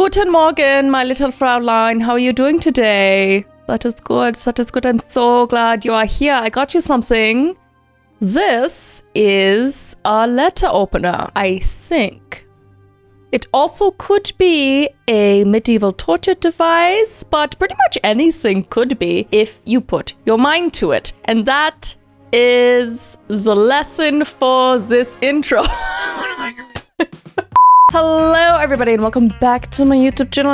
Guten Morgen, my little Fraulein. How are you doing today? That is good. That is good. I'm so glad you are here. I got you something. This is a letter opener, I think. It also could be a medieval torture device, but pretty much anything could be if you put your mind to it. And that is the lesson for this intro. Hello everybody and welcome back to my YouTube channel.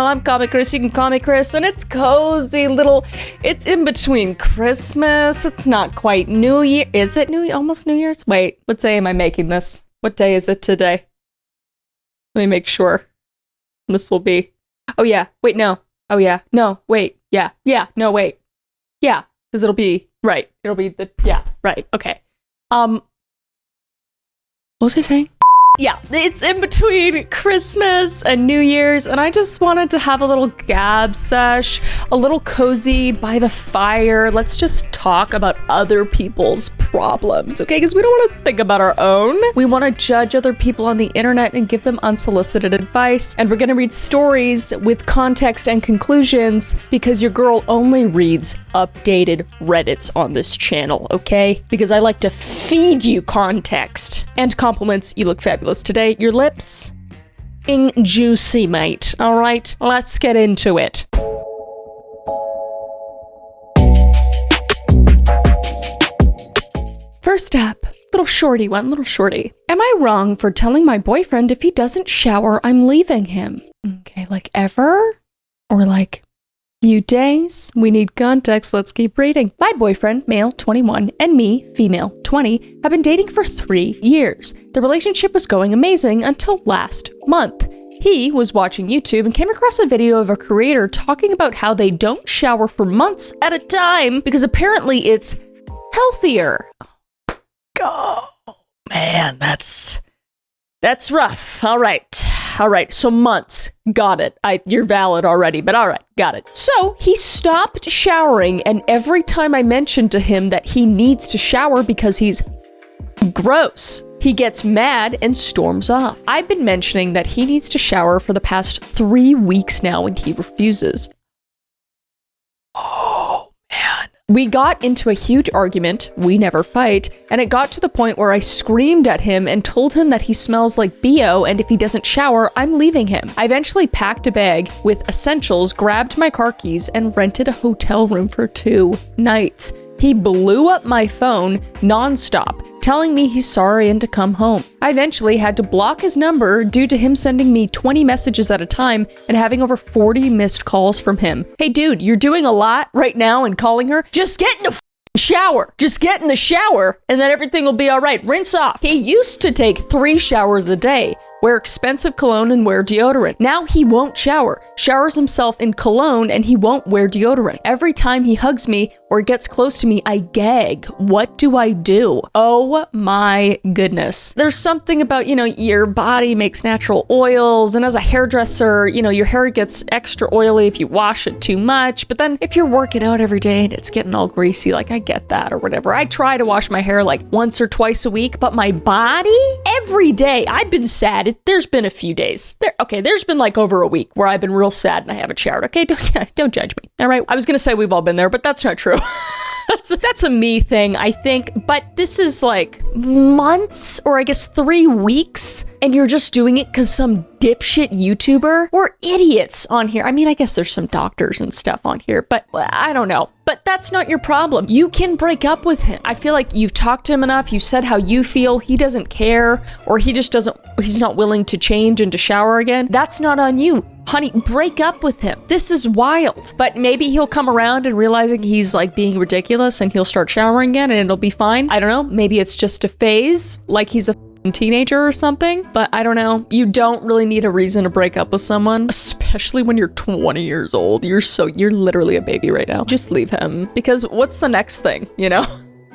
I'm Comic Chris, you can call me Chris, and it's cozy little, it's in between Christmas, it's not quite New Year. Is it almost New Year's? Wait, what day am I making this? What day is it today? Let me make sure. This will be, oh yeah, wait, no. Oh yeah, no, wait, yeah, no, wait. Yeah, because it'll be, right, right, okay. What was I saying? Yeah, it's in between Christmas and New Year's, and I just wanted to have a little gab sesh, a little cozy by the fire. Let's just talk about other people's problems, okay? Because we don't want to think about our own. We want to judge other people on the internet and give them unsolicited advice. And we're going to read stories with context and conclusions because your girl only reads updated Reddits on this channel, okay? Because I like to feed you context and compliments. You look fabulous today. Your lips, juicy, mate. All right, let's get into it. First up, little shorty. Am I wrong for telling my boyfriend if he doesn't shower, I'm leaving him? Okay, like ever? Or like few days? We need context, let's keep reading. My boyfriend, male 21, and me, female 20, have been dating for 3 years. The relationship was going amazing until last month. He was watching YouTube and came across a video of a creator talking about how they don't shower for months at a time because apparently it's healthier. Oh, man, that's rough. All right, so months. Got it. You're valid already, but all right, got it. So he stopped showering, and every time I mentioned to him that he needs to shower because he's gross, he gets mad and storms off. I've been mentioning that he needs to shower for the past 3 weeks now, and he refuses. Oh, man. We got into a huge argument, we never fight, and it got to the point where I screamed at him and told him that he smells like BO, and if he doesn't shower, I'm leaving him. I eventually packed a bag with essentials, grabbed my car keys, and rented a hotel room for 2 nights. He blew up my phone nonstop, telling me he's sorry and to come home. I eventually had to block his number due to him sending me 20 messages at a time and having over 40 missed calls from him. Hey dude, you're doing a lot right now and calling her. Just get in the shower. Just get in the shower and then everything will be all right. Rinse off. He used to take 3 showers a day, wear expensive cologne and wear deodorant. Now he won't shower, showers himself in cologne, and he won't wear deodorant. Every time he hugs me or gets close to me, I gag. What do I do? Oh my goodness. There's something about, your body makes natural oils, and as a hairdresser, your hair gets extra oily if you wash it too much, but then if you're working out every day and it's getting all greasy, like I get that or whatever. I try to wash my hair like once or twice a week, but my body, every day. I've been sad. There's been a few days. There's been like over a week where I've been real sad and I haven't showered. Okay, don't judge me. All right. I was gonna say we've all been there, but that's not true. That's a me thing, I think. But this is like months, or I guess 3 weeks, and you're just doing it because some dipshit YouTuber? We're idiots on here. I mean, I guess there's some doctors and stuff on here, but I don't know. But that's not your problem. You can break up with him. I feel like you've talked to him enough. You said how you feel. He doesn't care, or he's not willing to change and to shower again. That's not on you. Honey, break up with him. This is wild. But maybe he'll come around and realizing he's like being ridiculous and he'll start showering again and it'll be fine. I don't know. Maybe it's just a phase, like he's a teenager or something, but I don't know. You don't really need a reason to break up with someone, especially when you're 20 years old. You're literally a baby right now. Just leave him, because what's the next thing,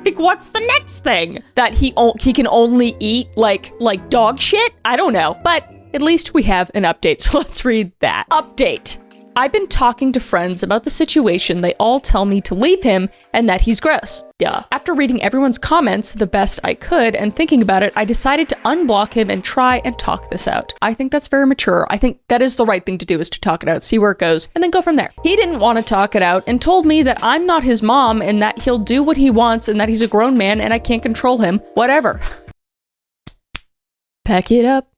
Like, what's the next thing? That he can only eat like dog shit? I don't know, but at least we have an update, so let's read that. Update. I've been talking to friends about the situation. They all tell me to leave him and that he's gross. Duh. After reading everyone's comments the best I could and thinking about it, I decided to unblock him and try and talk this out. I think that's very mature. I think that is the right thing to do, is to talk it out, see where it goes, and then go from there. He didn't want to talk it out and told me that I'm not his mom and that he'll do what he wants and that he's a grown man and I can't control him. Whatever. Pack it up.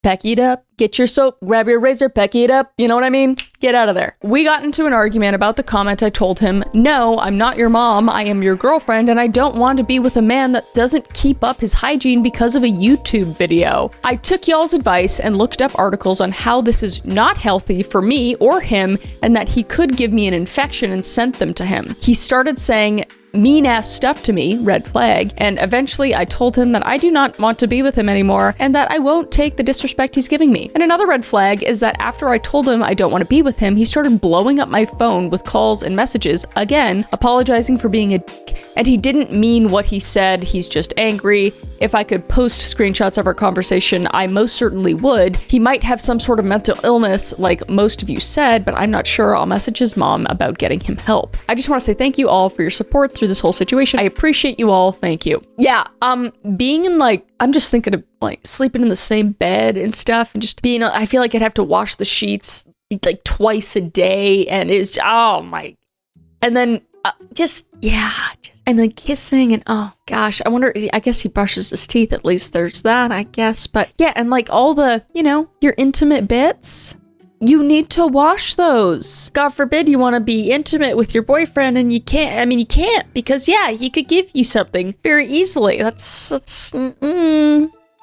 Pack it up, get your soap, grab your razor, pack it up, you know what I mean? Get out of there. We got into an argument about the comment. I told him, no, I'm not your mom, I am your girlfriend, and I don't want to be with a man that doesn't keep up his hygiene because of a YouTube video. I took y'all's advice and looked up articles on how this is not healthy for me or him, and that he could give me an infection, and sent them to him. He started saying mean-ass stuff to me, red flag, and eventually I told him that I do not want to be with him anymore and that I won't take the disrespect he's giving me. And another red flag is that after I told him I don't want to be with him, he started blowing up my phone with calls and messages, again, apologizing for being a dick. And he didn't mean what he said, he's just angry. If I could post screenshots of our conversation, I most certainly would. He might have some sort of mental illness, like most of you said, but I'm not sure. I'll message his mom about getting him help. I just want to say thank you all for your support through this whole situation. I appreciate you all. Thank you. Yeah, being in I'm just thinking of sleeping in the same bed and stuff, and just being, I feel like I'd have to wash the sheets twice a day, and it's, oh my, and then and then kissing, and oh gosh, I wonder, I guess he brushes his teeth, at least there's that, I guess, but yeah, and all the, your intimate bits, you need to wash those. God forbid you want to be intimate with your boyfriend and you can't, you can't, because yeah, he could give you something very easily.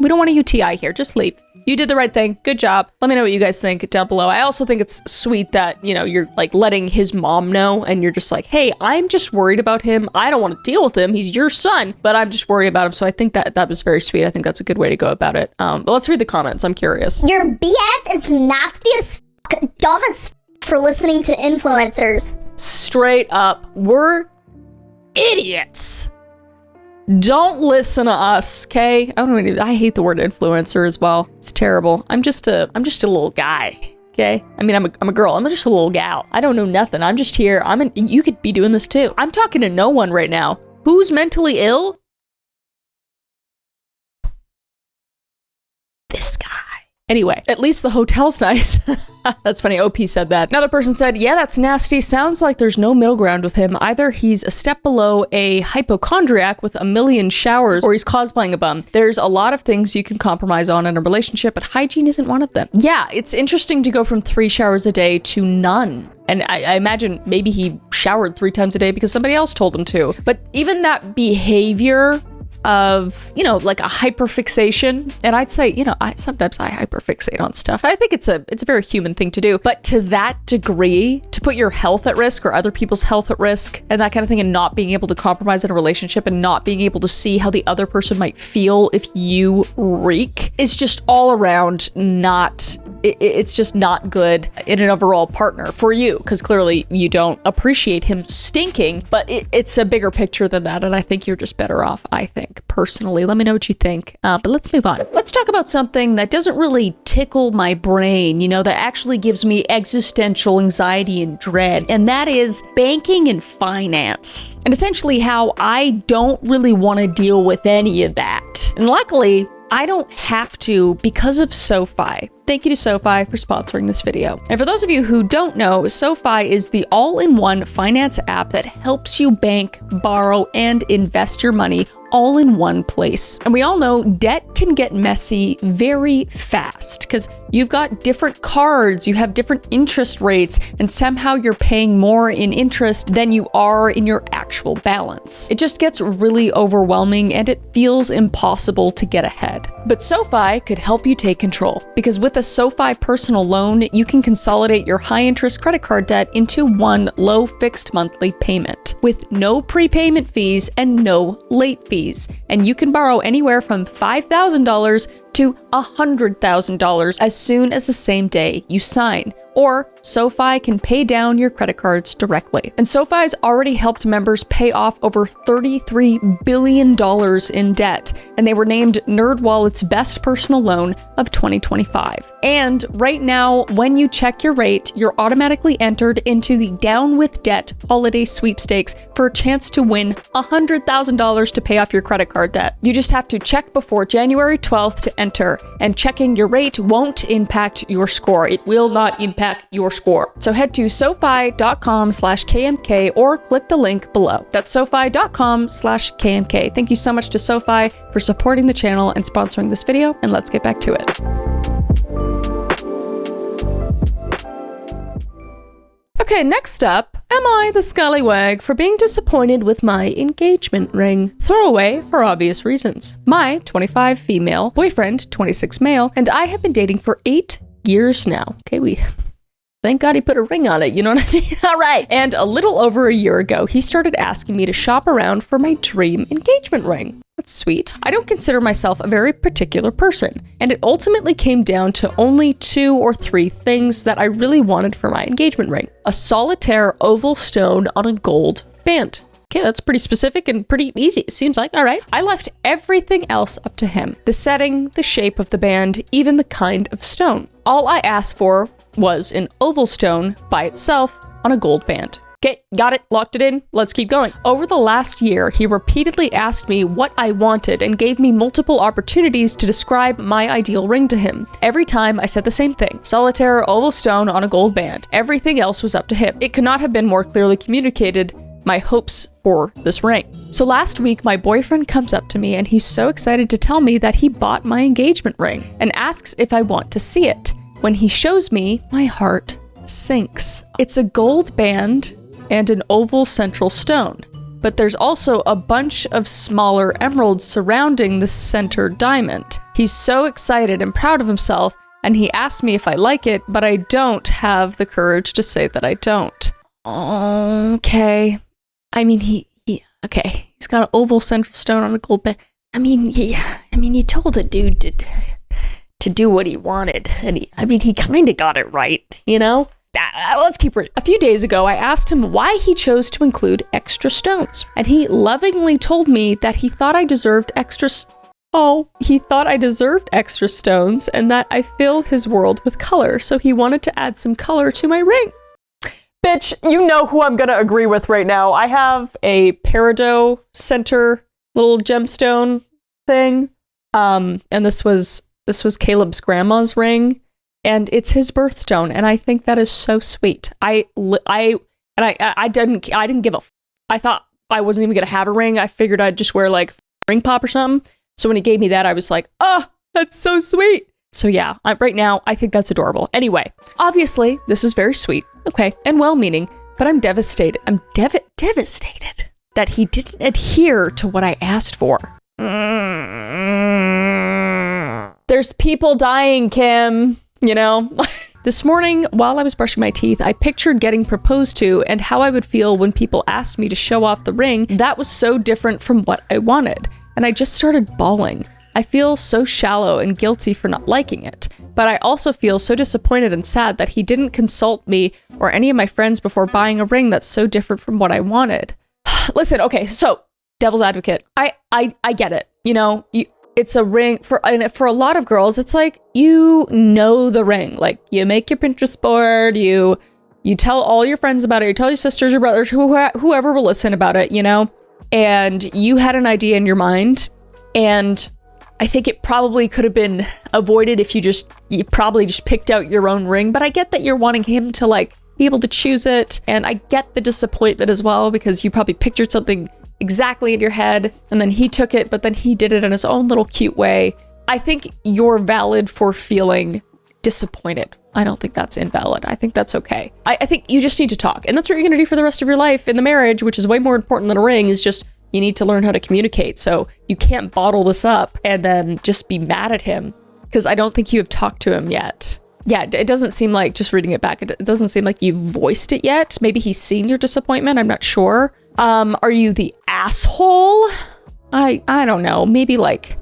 We don't want a UTI here, just leave. You did the right thing. Good job. Let me know what you guys think down below. I also think it's sweet that, you're letting his mom know, and you're just like, hey, I'm just worried about him. I don't want to deal with him. He's your son, but I'm just worried about him. So I think that was very sweet. I think that's a good way to go about it. But let's read the comments. I'm curious. Your BS is nasty as fuck, dumb as fuck for listening to influencers. Straight up, we're idiots. Don't listen to us, okay? I hate the word influencer as well. It's terrible. I'm just a little guy, okay? I'm a girl. I'm just a little gal. I don't know nothing. I'm just here. You could be doing this too. I'm talking to no one right now. Who's mentally ill? This guy. Anyway, at least the hotel's nice. That's funny. OP said that. Another person said, yeah, that's nasty. Sounds like there's no middle ground with him. Either he's a step below a hypochondriac with a million showers, or he's cosplaying a bum. There's a lot of things you can compromise on in a relationship, but hygiene isn't one of them. Yeah, it's interesting to go from 3 showers a day to none. And I imagine maybe he showered 3 times a day because somebody else told him to. But even that behavior of, a hyperfixation, and I'd say, sometimes I hyperfixate on stuff. I think it's a very human thing to do, but to that degree, to put your health at risk or other people's health at risk and that kind of thing, and not being able to compromise in a relationship and not being able to see how the other person might feel if you reek, is just all around it's just not good in an overall partner for you, because clearly you don't appreciate him stinking, but it's a bigger picture than that, and I think you're just better off, I think. Personally, let me know what you think, but let's move on. Let's talk about something that doesn't really tickle my brain, that actually gives me existential anxiety and dread, and that is banking and finance, and essentially how I don't really want to deal with any of that. And luckily, I don't have to because of SoFi. Thank you to SoFi for sponsoring this video. And for those of you who don't know, SoFi is the all-in-one finance app that helps you bank, borrow, and invest your money all in one place. And we all know debt can get messy very fast because you've got different cards, you have different interest rates, and somehow you're paying more in interest than you are in your actual balance. It just gets really overwhelming and it feels impossible to get ahead. But SoFi could help you take control, because with a SoFi personal loan, you can consolidate your high-interest credit card debt into one low fixed monthly payment with no prepayment fees and no late fees. And you can borrow anywhere from $5,000 to $100,000 as soon as the same day you sign, or SoFi can pay down your credit cards directly. And SoFi's already helped members pay off over $33 billion in debt, and they were named NerdWallet's best personal loan of 2025. And right now, when you check your rate, you're automatically entered into the Down with Debt holiday sweepstakes for a chance to win $100,000 to pay off your credit card debt. You just have to check before January 12th to enter, and checking your rate won't impact your score. It will not impact your score. So head to SoFi.com/KMK or click the link below. That's SoFi.com/KMK. Thank you so much to SoFi for supporting the channel and sponsoring this video, and let's get back to it. Okay, next up, am I the scallywag for being disappointed with my engagement ring? Throwaway for obvious reasons. My 25 female boyfriend, 26 male, and I have been dating for 8 years now. Okay, thank God he put a ring on it, you know what I mean? All right. And a little over a year ago, he started asking me to shop around for my dream engagement ring. That's sweet. I don't consider myself a very particular person, and it ultimately came down to only 2 or 3 things that I really wanted for my engagement ring. A solitaire oval stone on a gold band. Okay, that's pretty specific and pretty easy, it seems like. All right. I left everything else up to him. The setting, the shape of the band, even the kind of stone. All I asked for was an oval stone by itself on a gold band. Okay, got it, locked it in, let's keep going. Over the last year, he repeatedly asked me what I wanted and gave me multiple opportunities to describe my ideal ring to him. Every time I said the same thing, solitaire oval stone on a gold band. Everything else was up to him. It could not have been more clearly communicated my hopes for this ring. So last week, my boyfriend comes up to me and he's so excited to tell me that he bought my engagement ring and asks if I want to see it. When he shows me, my heart sinks. It's a gold band and an oval central stone, but there's also a bunch of smaller emeralds surrounding the center diamond. He's so excited and proud of himself, and he asked me if I like it, but I don't have the courage to say that I don't. Okay. I mean, okay, he's got an oval central stone on a gold band. You told the dude to do what he wanted, and he kind of got it right, you know? Let's keep reading. A few days ago, I asked him why he chose to include extra stones, and he lovingly told me that he thought I deserved extra stones and that I fill his world with color, so he wanted to add some color to my ring. Bitch, you know who I'm gonna agree with right now. I have a peridot center little gemstone thing, and this was Caleb's grandma's ring. And it's his birthstone, and I think that is so sweet. I didn't give a I thought I wasn't even gonna have a ring. I figured I'd just wear like ring pop or something. So when he gave me that, I was like, oh, that's so sweet. So yeah, right now I think that's adorable. Anyway, obviously this is very sweet, okay, and well-meaning, but I'm devastated. I'm devastated that he didn't adhere to what I asked for. There's people dying, Kim. You know? This morning, while I was brushing my teeth, I pictured getting proposed to and how I would feel when people asked me to show off the ring. That was so different from what I wanted, and I just started bawling. I feel so shallow and guilty for not liking it, but I also feel so disappointed and sad that he didn't consult me or any of my friends before buying a ring that's so different from what I wanted. Listen, okay, so, devil's advocate. I get it. You know, it's a ring for a lot of girls. It's like, you know the ring. Like, you make your Pinterest board, you tell all your friends about it, you tell your sisters, your brothers, whoever will listen about it, you know? And you had an idea in your mind, and I think it probably could have been avoided if you probably just picked out your own ring. But I get that you're wanting him to like be able to choose it, and I get the disappointment as well, because you probably pictured something exactly in your head, and then he took it, but then he did it in his own little cute way. I think you're valid for feeling disappointed. I don't think that's invalid. I think that's okay. I think you just need to talk, and that's what you're gonna do for the rest of your life in the marriage, which is way more important than a ring, is just you need to learn how to communicate. So you can't bottle this up and then just be mad at him, because I don't think you have talked to him yet. Yeah, it doesn't seem like, just reading it back, it doesn't seem like you've voiced it yet. Maybe he's seen your disappointment, I'm not sure. Are you the asshole? I don't know, maybe like,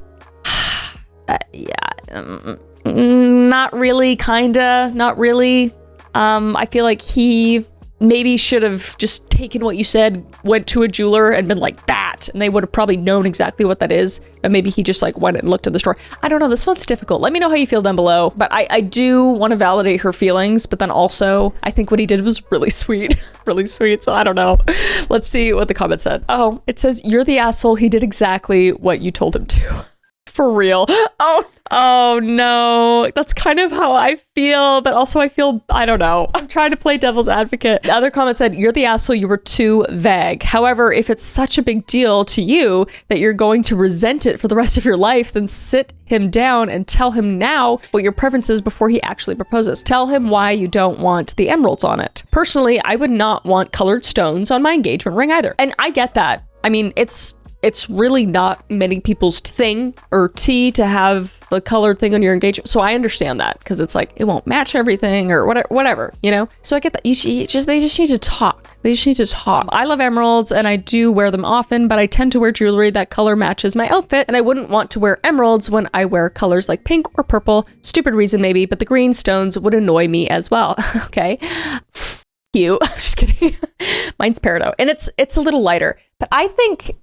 not really, kinda, not really. I feel like he maybe should have just taken what you said, went to a jeweler and been like that, and they would have probably known exactly what that is. But maybe he just like went and looked at the store. I don't know. This one's difficult. Let me know how you feel down below. But I do want to validate her feelings, but then also I think what he did was really sweet. Really sweet. So I don't know. Let's see what the comment said. Oh, it says, "You're the asshole. He did exactly what you told him to." For real. Oh no. That's kind of how I feel, but also I feel, I don't know. I'm trying to play devil's advocate. The other comment said, "You're the asshole, you were too vague. However, if it's such a big deal to you that you're going to resent it for the rest of your life, then sit him down and tell him now what your preference is before he actually proposes. Tell him why you don't want the emeralds on it. Personally, I would not want colored stones on my engagement ring either." And I get that. I mean, it's really not many people's thing or tea to have the colored thing on your engagement. So I understand that because it's like, it won't match everything or whatever, you know? So I get that. They just need to talk. They just need to talk. I love emeralds and I do wear them often, but I tend to wear jewelry that color matches my outfit, and I wouldn't want to wear emeralds when I wear colors like pink or purple. Stupid reason maybe, but the green stones would annoy me as well. Okay. You. I'm just kidding. Mine's peridot, and it's a little lighter, but I think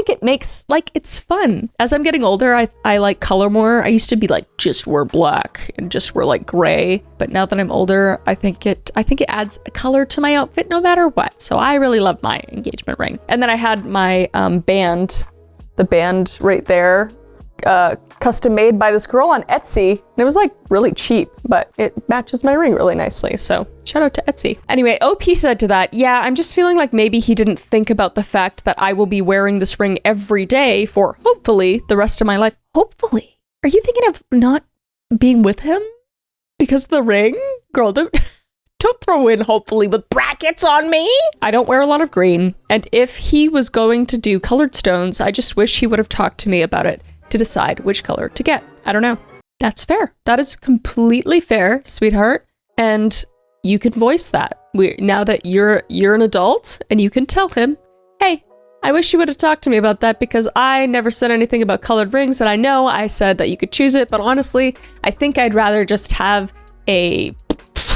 it makes, like, it's fun. As I'm getting older, I like color more. I used to be like, just wear black and just wear like gray, but now that I'm older, I think it adds a color to my outfit no matter what. So I really love my engagement ring. And then I had my the band right there, custom made by this girl on Etsy, and it was like really cheap, but it matches my ring really nicely. So shout out to Etsy. Anyway, OP said to that, "Yeah, I'm just feeling like maybe he didn't think about the fact that I will be wearing this ring every day for hopefully the rest of my life." Hopefully? Are you thinking of not being with him because of the ring? Girl, don't throw in hopefully with brackets on me. I don't wear a lot of green, and if he was going to do colored stones, I just wish he would have talked to me about it to decide which color to get. I don't know. That's fair. That is completely fair, sweetheart. And you can voice that. Now that you're an adult, and you can tell him, "Hey, I wish you would have talked to me about that because I never said anything about colored rings, and I know I said that you could choose it, but honestly, I think I'd rather just have a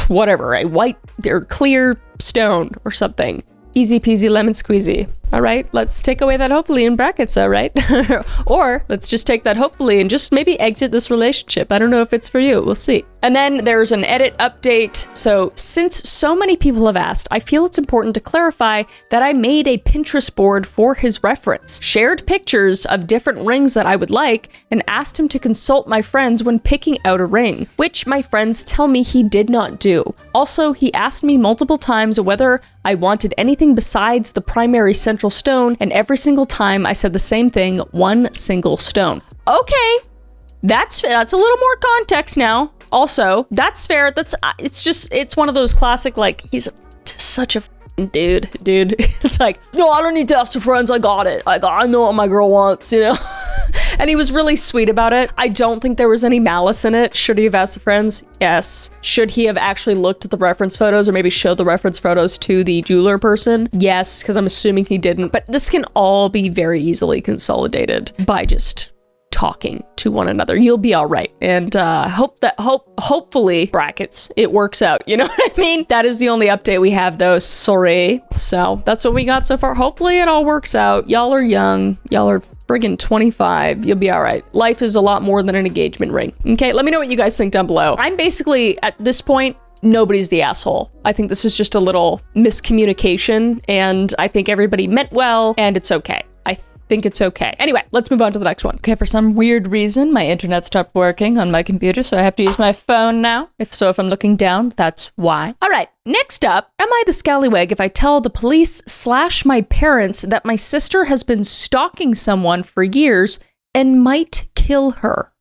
white or clear stone or something. Easy peasy lemon squeezy. All right, let's take away that hopefully in brackets, all right? Or let's just take that hopefully and just maybe exit this relationship. I don't know if it's for you. We'll see." And then there's an edit update. So since so many people have asked, I feel it's important to clarify that I made a Pinterest board for his reference, shared pictures of different rings that I would like, and asked him to consult my friends when picking out a ring, which my friends tell me he did not do. Also, he asked me multiple times whether I wanted anything besides the primary central stone, and every single time I said the same thing, one single stone. Okay, that's a little more context now. Also, that's fair. It's one of those classic, like, he's such a dude. It's like, "No, I don't need to ask the friends. I got it. I know what my girl wants, you know?" And he was really sweet about it. I don't think there was any malice in it. Should he have asked the friends? Yes. Should he have actually looked at the reference photos or maybe showed the reference photos to the jeweler person? Yes, because I'm assuming he didn't. But this can all be very easily consolidated by just talking to one another. You'll be all right. And hopefully, brackets, it works out. You know what I mean? That is the only update we have though. Sorry. So that's what we got so far. Hopefully it all works out. Y'all are young. Y'all are friggin' 25. You'll be all right. Life is a lot more than an engagement ring. Okay, let me know what you guys think down below. I'm basically, at this point, nobody's the asshole. I think this is just a little miscommunication, and I think everybody meant well, and it's okay. I think it's okay. Anyway, let's move on to the next one. Okay, for some weird reason, my internet stopped working on my computer, so I have to use my phone now. If I'm looking down, that's why. All right, next up, am I the scallywag if I tell the police / my parents that my sister has been stalking someone for years and might kill her?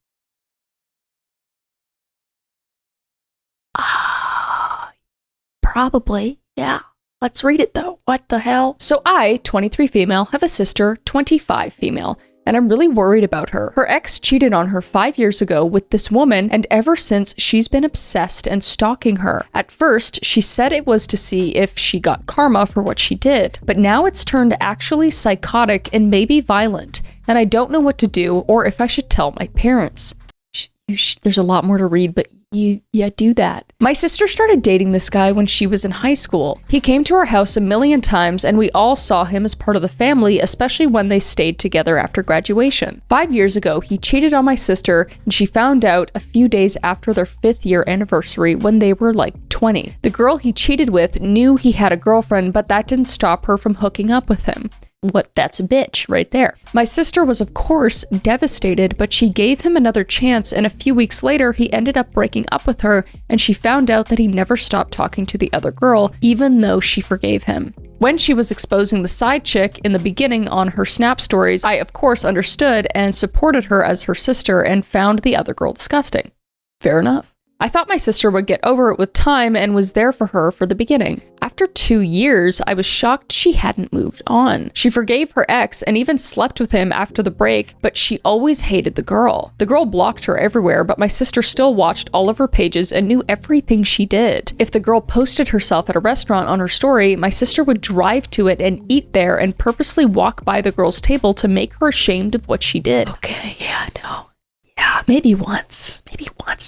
Probably, yeah. Let's read it though. What the hell? So I, 23 female, have a sister, 25 female, and I'm really worried about her. Her ex cheated on her 5 years ago with this woman, and ever since she's been obsessed and stalking her. At first, she said it was to see if she got karma for what she did, but now it's turned actually psychotic and maybe violent, and I don't know what to do or if I should tell my parents. There's a lot more to read, but you do that. My sister started dating this guy when she was in high school. He came to our house a million times and we all saw him as part of the family, especially when they stayed together after graduation. 5 years ago, he cheated on my sister and she found out a few days after their 5th year anniversary when they were like 20. The girl he cheated with knew he had a girlfriend, but that didn't stop her from hooking up with him. That's a bitch right there. My sister was of course devastated, but she gave him another chance, and a few weeks later he ended up breaking up with her and she found out that he never stopped talking to the other girl, even though she forgave him. When she was exposing the side chick in the beginning on her Snap stories, I of course understood and supported her as her sister and found the other girl disgusting. Fair enough. I thought my sister would get over it with time and was there for her for the beginning. After 2 years, I was shocked she hadn't moved on. She forgave her ex and even slept with him after the break, but she always hated the girl. The girl blocked her everywhere, but my sister still watched all of her pages and knew everything she did. If the girl posted herself at a restaurant on her story, my sister would drive to it and eat there and purposely walk by the girl's table to make her ashamed of what she did. Okay, yeah, no. Yeah, maybe once,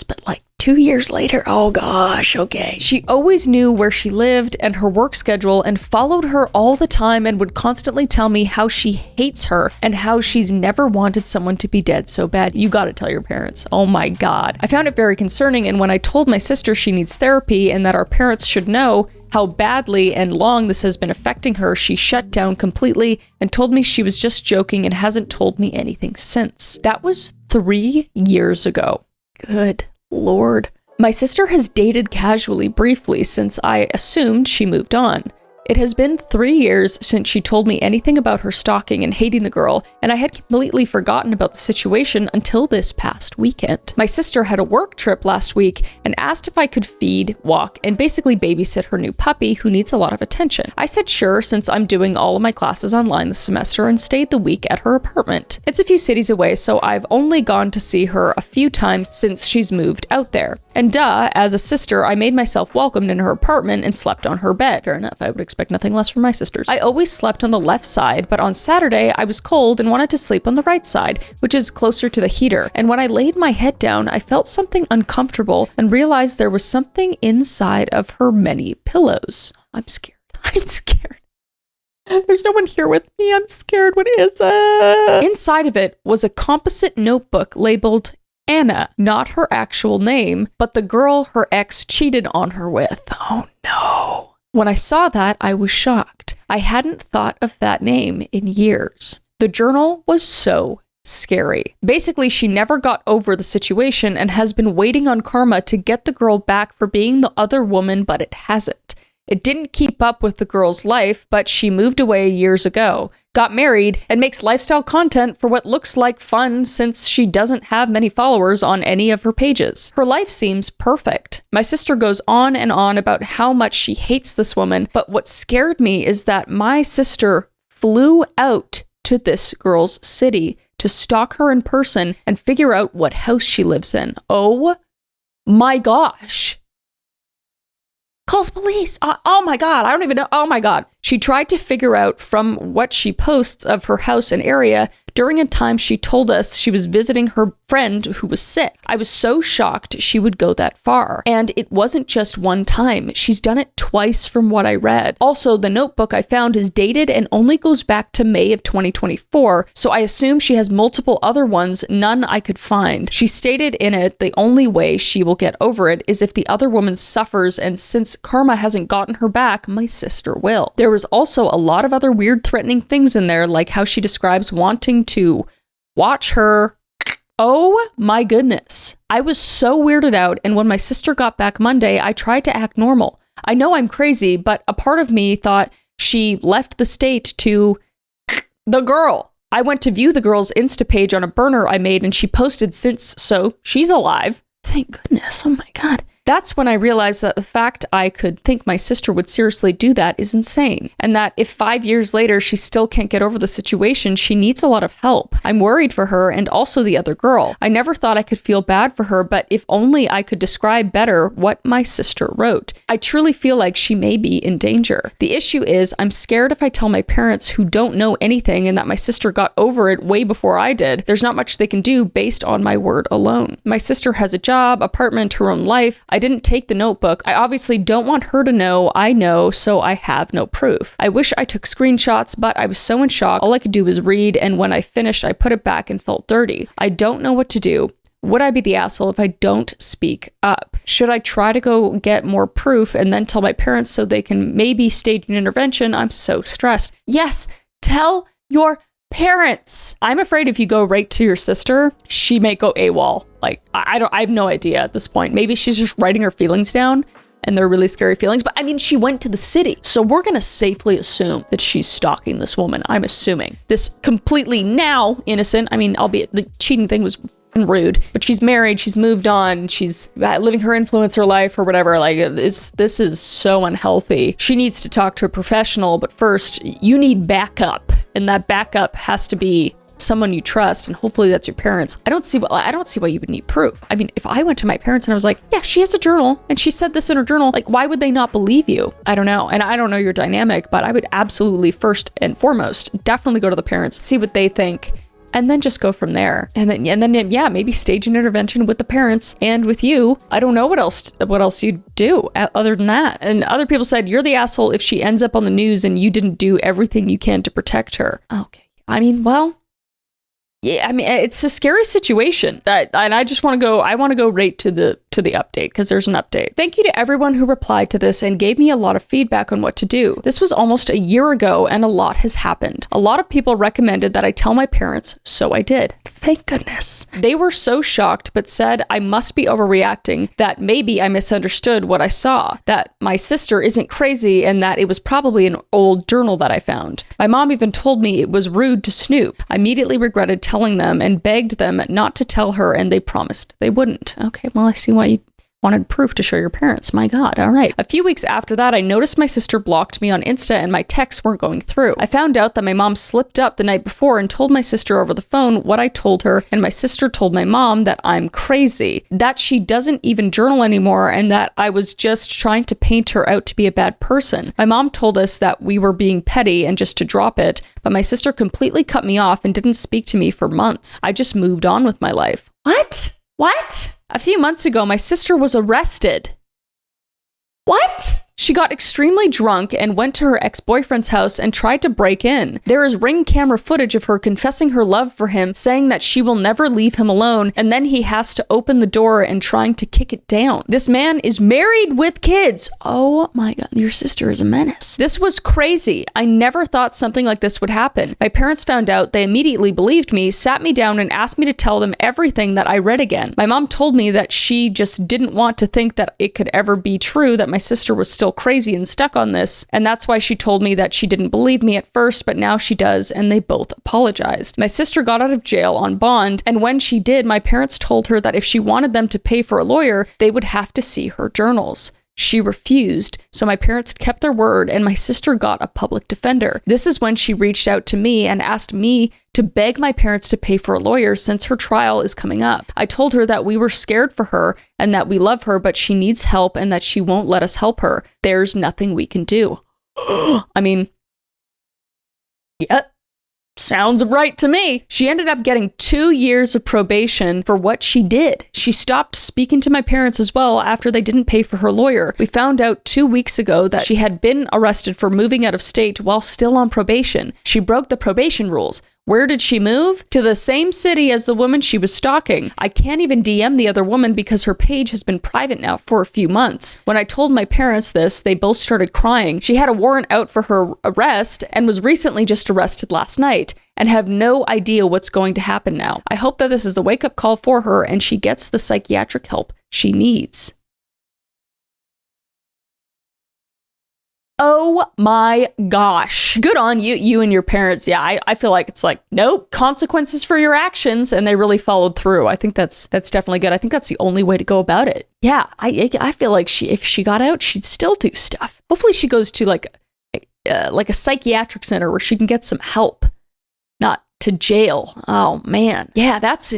but like 2 years later, oh gosh, okay. She always knew where she lived and her work schedule and followed her all the time and would constantly tell me how she hates her and how she's never wanted someone to be dead so bad. You gotta tell your parents. Oh my God. I found it very concerning, and when I told my sister she needs therapy and that our parents should know how badly and long this has been affecting her, she shut down completely and told me she was just joking and hasn't told me anything since. That was 3 years ago. Good Lord. My sister has dated casually briefly since I assumed she moved on. It has been 3 years since she told me anything about her stalking and hating the girl, and I had completely forgotten about the situation until this past weekend. My sister had a work trip last week and asked if I could feed, walk, and basically babysit her new puppy who needs a lot of attention. I said sure, since I'm doing all of my classes online this semester, and stayed the week at her apartment. It's a few cities away, so I've only gone to see her a few times since she's moved out there. And as a sister, I made myself welcomed in her apartment and slept on her bed. Fair enough, I would expect nothing less from my sisters. I always slept on the left side, but on Saturday I was cold and wanted to sleep on the right side, which is closer to the heater. And when I laid my head down, I felt something uncomfortable and realized there was something inside of her many pillows. I'm scared. I'm scared. There's no one here with me. I'm scared. What is it? Inside of it was a composite notebook labeled Anna, not her actual name, but the girl her ex cheated on her with. Oh no. When I saw that, I was shocked. I hadn't thought of that name in years. The journal was so scary. Basically, she never got over the situation and has been waiting on karma to get the girl back for being the other woman, but it hasn't. It didn't keep up with the girl's life, but she moved away years ago, got married, and makes lifestyle content for what looks like fun since she doesn't have many followers on any of her pages. Her life seems perfect. My sister goes on and on about how much she hates this woman, but what scared me is that my sister flew out to this girl's city to stalk her in person and figure out what house she lives in. Oh my gosh. Call the police. Oh my God. I don't even know. Oh my God. She tried to figure out from what she posts of her house and area during a time she told us she was visiting her friend who was sick. I was so shocked she would go that far. And it wasn't just one time. She's done it twice from what I read. Also, the notebook I found is dated and only goes back to May of 2024, so I assume she has multiple other ones, none I could find. She stated in it the only way she will get over it is if the other woman suffers, and since karma hasn't gotten her back, my sister will. There was also a lot of other weird threatening things in there, like how she describes wanting to watch her. Oh my goodness. I was so weirded out, and when my sister got back Monday, I tried to act normal. I know I'm crazy, but a part of me thought she left the state to the girl. I went to view the girl's Insta page on a burner I made, and she posted since, so she's alive. Thank goodness. Oh my God. That's when I realized that the fact I could think my sister would seriously do that is insane. And that if 5 years later she still can't get over the situation, she needs a lot of help. I'm worried for her and also the other girl. I never thought I could feel bad for her, but if only I could describe better what my sister wrote. I truly feel like she may be in danger. The issue is I'm scared if I tell my parents who don't know anything and that my sister got over it way before I did, there's not much they can do based on my word alone. My sister has a job, apartment, her own life. I didn't take the notebook. I obviously don't want her to know I know, so I have no proof. I wish I took screenshots, but I was so in shock. All I could do was read, and when I finished, I put it back and felt dirty. I don't know what to do. Would I be the asshole if I don't speak up? Should I try to go get more proof and then tell my parents so they can maybe stage an intervention? I'm so stressed. Yes, tell your parents. I'm afraid if you go right to your sister, she may go AWOL. Like, I have no idea at this point. Maybe she's just writing her feelings down and they're really scary feelings. But I mean, she went to the city. So we're going to safely assume that she's stalking this woman. I'm assuming this completely now innocent. I mean, albeit the cheating thing was rude, but she's married, she's moved on, she's living her influencer life or whatever. Like, this is so unhealthy. She needs to talk to a professional, but first you need backup, and that backup has to be someone you trust, and hopefully that's your parents. I don't see why you would need proof. I mean, if I went to my parents and I was like, yeah, she has a journal and she said this in her journal, like, why would they not believe you? I don't know. And I don't know your dynamic, but I would absolutely first and foremost definitely go to the parents, see what they think, and then just go from there. And then yeah, maybe stage an intervention with the parents and with you. I don't know what else you'd do other than that. And other people said, you're the asshole if she ends up on the news and you didn't do everything you can to protect her. Okay. I mean, well, yeah, I mean, it's a scary situation and I want to go right to the update, because there's an update. Thank you to everyone who replied to this and gave me a lot of feedback on what to do. This was almost a year ago and a lot has happened. A lot of people recommended that I tell my parents, so I did. Thank goodness. They were so shocked, but said I must be overreacting, that maybe I misunderstood what I saw, that my sister isn't crazy, and that it was probably an old journal that I found. My mom even told me it was rude to snoop. I immediately regretted telling them and begged them not to tell her, and they promised they wouldn't. Okay, well, I see why you wanted proof to show your parents. My God. All right. A few weeks after that, I noticed my sister blocked me on Insta and my texts weren't going through. I found out that my mom slipped up the night before and told my sister over the phone what I told her, and my sister told my mom that I'm crazy, that she doesn't even journal anymore, and that I was just trying to paint her out to be a bad person. My mom told us that we were being petty and just to drop it, but my sister completely cut me off and didn't speak to me for months. I just moved on with my life. What? A few months ago, my sister was arrested. What? She got extremely drunk and went to her ex-boyfriend's house and tried to break in. There is ring camera footage of her confessing her love for him, saying that she will never leave him alone, and then he has to open the door and trying to kick it down. This man is married with kids. Oh my God, your sister is a menace. This was crazy. I never thought something like this would happen. My parents found out, they immediately believed me, sat me down and asked me to tell them everything that I read again. My mom told me that she just didn't want to think that it could ever be true that my sister was still crazy and stuck on this, and that's why she told me that she didn't believe me at first, but now she does, and they both apologized. My sister got out of jail on bond, and when she did, my parents told her that if she wanted them to pay for a lawyer, they would have to see her journals. She refused, so my parents kept their word and my sister got a public defender. This is when she reached out to me and asked me to beg my parents to pay for a lawyer since her trial is coming up. I told her that we were scared for her and that we love her, but she needs help and that she won't let us help her. There's nothing we can do. I mean, yeah. Sounds right to me. She ended up getting 2 years of probation for what she did. She stopped speaking to my parents as well after they didn't pay for her lawyer. We found out 2 weeks ago that she had been arrested for moving out of state while still on probation. She broke the probation rules. Where did she move? To the same city as the woman she was stalking. I can't even DM the other woman because her page has been private now for a few months. When I told my parents this, they both started crying. She had a warrant out for her arrest and was recently just arrested last night and have no idea what's going to happen now. I hope that this is the wake-up call for her and she gets the psychiatric help she needs. Oh my gosh. Good on you and your parents. Yeah, I feel like it's like, nope, consequences for your actions. And they really followed through. I think that's definitely good. I think that's the only way to go about it. Yeah, I feel like if she got out, she'd still do stuff. Hopefully she goes to like a psychiatric center where she can get some help, not to jail. Oh man. Yeah, that's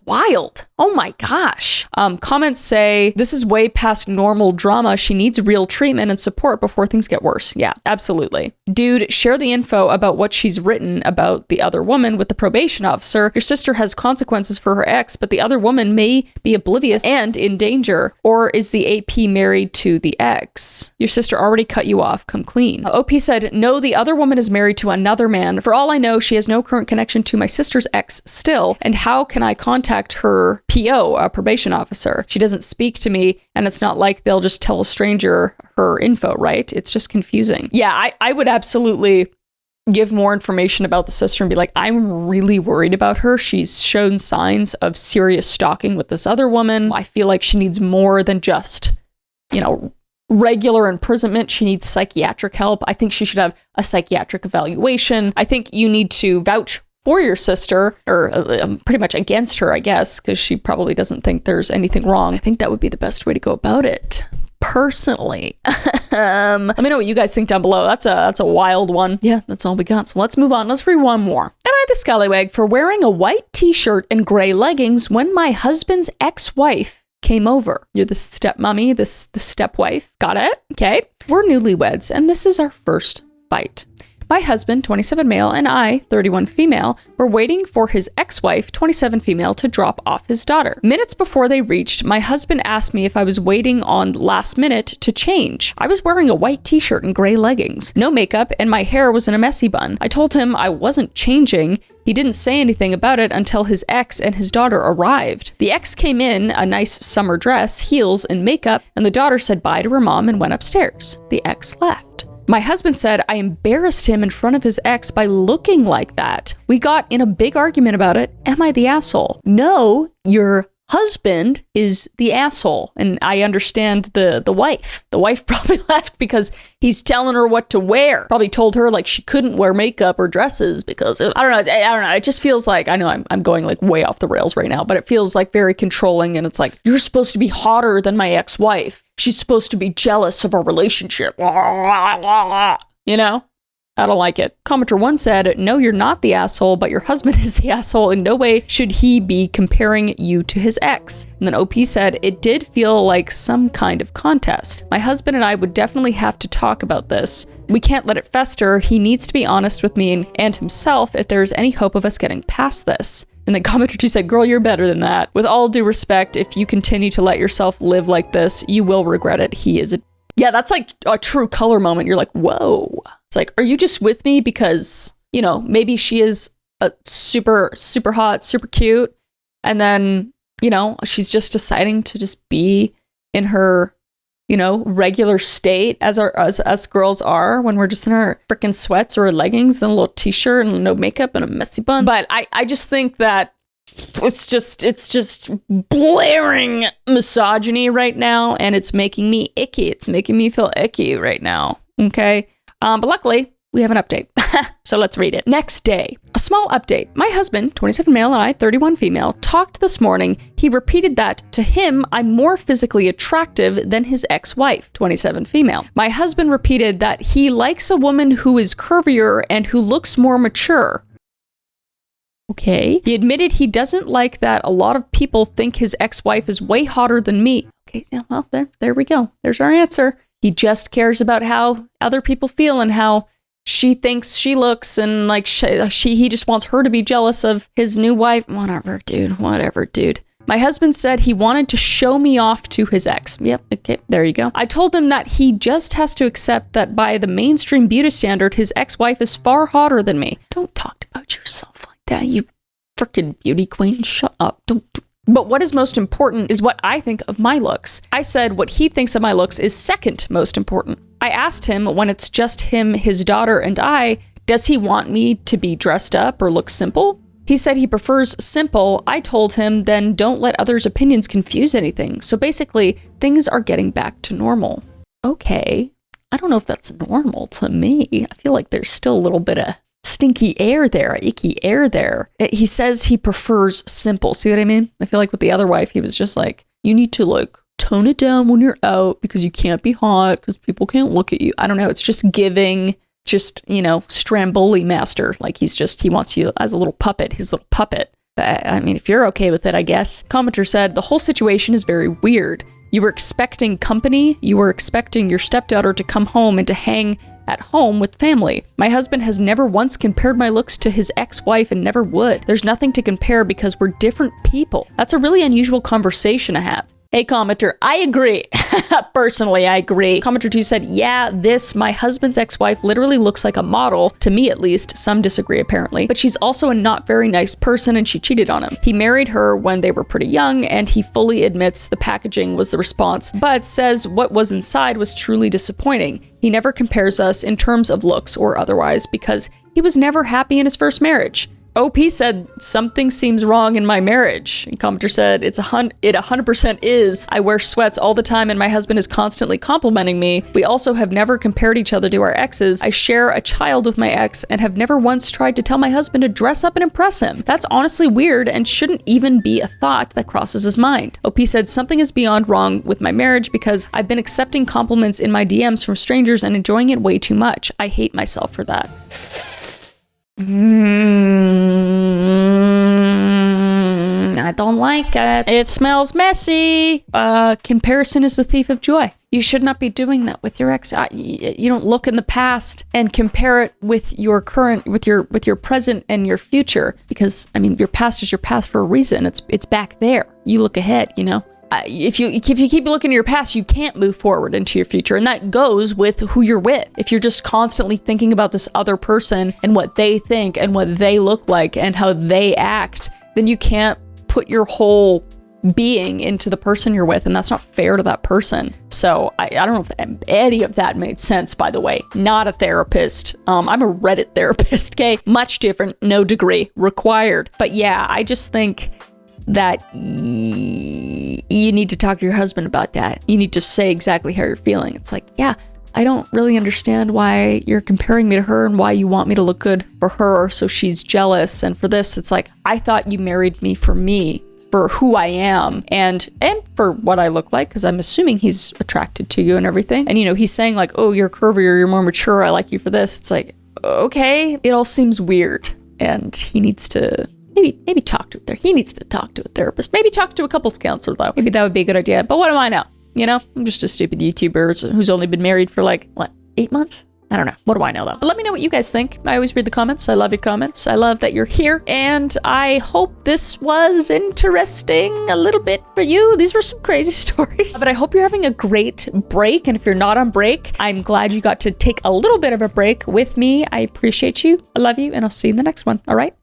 wild. Oh my gosh. Comments say, this is way past normal drama. She needs real treatment and support before things get worse. Yeah, absolutely. Dude, share the info about what she's written about the other woman with the probation officer. Your sister has consequences for her ex, but the other woman may be oblivious and in danger. Or is the AP married to the ex? Your sister already cut you off. Come clean. OP said, no, the other woman is married to another man. For all I know, she has no current connection to my sister's ex still. And how can I contact her PO, a probation officer? She doesn't speak to me, and it's not like they'll just tell a stranger her info, right? It's just confusing. Yeah, I would absolutely give more information about the sister and be like, I'm really worried about her. She's shown signs of serious stalking with this other woman. I feel like she needs more than just, regular imprisonment. She needs psychiatric help. I think she should have a psychiatric evaluation. I think you need to vouch for your sister, or pretty much against her, I guess, because she probably doesn't think there's anything wrong. I think that would be the best way to go about it, personally. Let me know what you guys think down below. That's a wild one. Yeah, that's all we got. So let's move on. Let's read one more. Am I the scallywag for wearing a white t-shirt and gray leggings when my husband's ex-wife came over? You're the stepmommy, the stepwife. Got it? Okay. We're newlyweds, and this is our first fight. My husband, 27 male, and I, 31 female, were waiting for his ex-wife, 27 female, to drop off his daughter. Minutes before they reached, my husband asked me if I was waiting on last minute to change. I was wearing a white t-shirt and gray leggings, no makeup, and my hair was in a messy bun. I told him I wasn't changing. He didn't say anything about it until his ex and his daughter arrived. The ex came in a nice summer dress, heels, and makeup, and the daughter said bye to her mom and went upstairs. The ex left. My husband said I embarrassed him in front of his ex by looking like that. We got in a big argument about it. Am I the asshole? No, your husband is the asshole. And I understand the wife. The wife probably left because he's telling her what to wear. Probably told her like she couldn't wear makeup or dresses because I don't know. It just feels like, I know I'm going like way off the rails right now, but it feels like very controlling. And it's like, you're supposed to be hotter than my ex-wife. She's supposed to be jealous of our relationship. I don't like it. Commenter 1 said, no, you're not the asshole, but your husband is the asshole. In no way should he be comparing you to his ex. And then OP said, it did feel like some kind of contest. My husband and I would definitely have to talk about this. We can't let it fester. He needs to be honest with me and himself if there's any hope of us getting past this. And then commenter 2 said, girl, you're better than that. With all due respect, if you continue to let yourself live like this, you will regret it. He is a... Yeah, that's like a true color moment. You're like, whoa. It's like, are you just with me because, maybe she is a super, super hot, super cute. And then, she's just deciding to just be in her, regular state as us girls are when we're just in our freaking sweats or leggings and a little t-shirt and no makeup and a messy bun. But I just think that it's just blaring misogyny right now, and it's making me icky. It's making me feel icky right now. Okay. But luckily, we have an update. So let's read it. Next day, a small update. My husband, 27 male, and I, 31 female, talked this morning. He repeated that to him, I'm more physically attractive than his ex-wife, 27 female. My husband repeated that he likes a woman who is curvier and who looks more mature. Okay. He admitted he doesn't like that a lot of people think his ex-wife is way hotter than me. Okay, yeah, well, there we go. There's our answer. He just cares about how other people feel and how she thinks she looks, and like he just wants her to be jealous of his new wife. Whatever, dude. My husband said he wanted to show me off to his ex. Yep, okay, there you go. I told him that he just has to accept that by the mainstream beauty standard, his ex-wife is far hotter than me. Don't talk about yourself like that, you freaking beauty queen. Shut up. But what is most important is what I think of my looks. I said what he thinks of my looks is second most important. I asked him when it's just him, his daughter, and I, does he want me to be dressed up or look simple? He said he prefers simple. I told him, then don't let others' opinions confuse anything. So basically, things are getting back to normal. Okay. I don't know if that's normal to me. I feel like there's still a little bit of stinky air there, icky air there. He says he prefers simple. See what I mean? I feel like with the other wife, he was just like, you need to like tone it down when you're out because you can't be hot because people can't look at you. I don't know. It's just giving, just, you know, Stramboli master. Like he wants you as a little puppet, his little puppet. I mean, if you're okay with it, I guess. Commenter said, the whole situation is very weird. You were expecting company. You were expecting your stepdaughter to come home and to hang at home with family. My husband has never once compared my looks to his ex-wife and never would. There's nothing to compare because we're different people. That's a really unusual conversation to have. Hey, commenter, I agree. Personally, I agree. Commenter 2 said, yeah, my husband's ex-wife literally looks like a model, to me at least. Some disagree apparently, but she's also a not very nice person and she cheated on him. He married her when they were pretty young and he fully admits the packaging was the response, but says what was inside was truly disappointing. He never compares us in terms of looks or otherwise because he was never happy in his first marriage. OP said, something seems wrong in my marriage. And commenter said, it 100% is. I wear sweats all the time and my husband is constantly complimenting me. We also have never compared each other to our exes. I share a child with my ex and have never once tried to tell my husband to dress up and impress him. That's honestly weird and shouldn't even be a thought that crosses his mind. OP said, something is beyond wrong with my marriage because I've been accepting compliments in my DMs from strangers and enjoying it way too much. I hate myself for that. I don't like it. It smells messy. Comparison is the thief of joy. You should not be doing that with your ex. You don't look in the past and compare it with your current, with your present and your future. Because I mean, your past is your past for a reason. It's back there. You look ahead. You know. If you keep looking at your past, you can't move forward into your future. And that goes with who you're with. If you're just constantly thinking about this other person and what they think and what they look like and how they act, then you can't put your whole being into the person you're with. And that's not fair to that person. So I don't know if any of that made sense, by the way. Not a therapist. I'm a Reddit therapist, okay? Much different, no degree required. But yeah, I just think that you need to talk to your husband about that. You need to say exactly how you're feeling. It's like, yeah, I don't really understand why you're comparing me to her and why you want me to look good for her, so she's jealous. And for this, it's like, I thought you married me, for who I am, and for what I look like, because I'm assuming he's attracted to you and everything. And, you know, he's saying like, oh, you're curvier, you're more mature, I like you for this. It's like, okay, it all seems weird. And he needs to maybe talk to he needs to talk to a therapist. Maybe talk to a couples counselor, though. Maybe that would be a good idea. But what do I know? You know, I'm just a stupid YouTuber who's only been married for like, 8 months? I don't know. What do I know, though? But let me know what you guys think. I always read the comments. I love your comments. I love that you're here. And I hope this was interesting a little bit for you. These were some crazy stories. But I hope you're having a great break. And if you're not on break, I'm glad you got to take a little bit of a break with me. I appreciate you. I love you. And I'll see you in the next one. All right?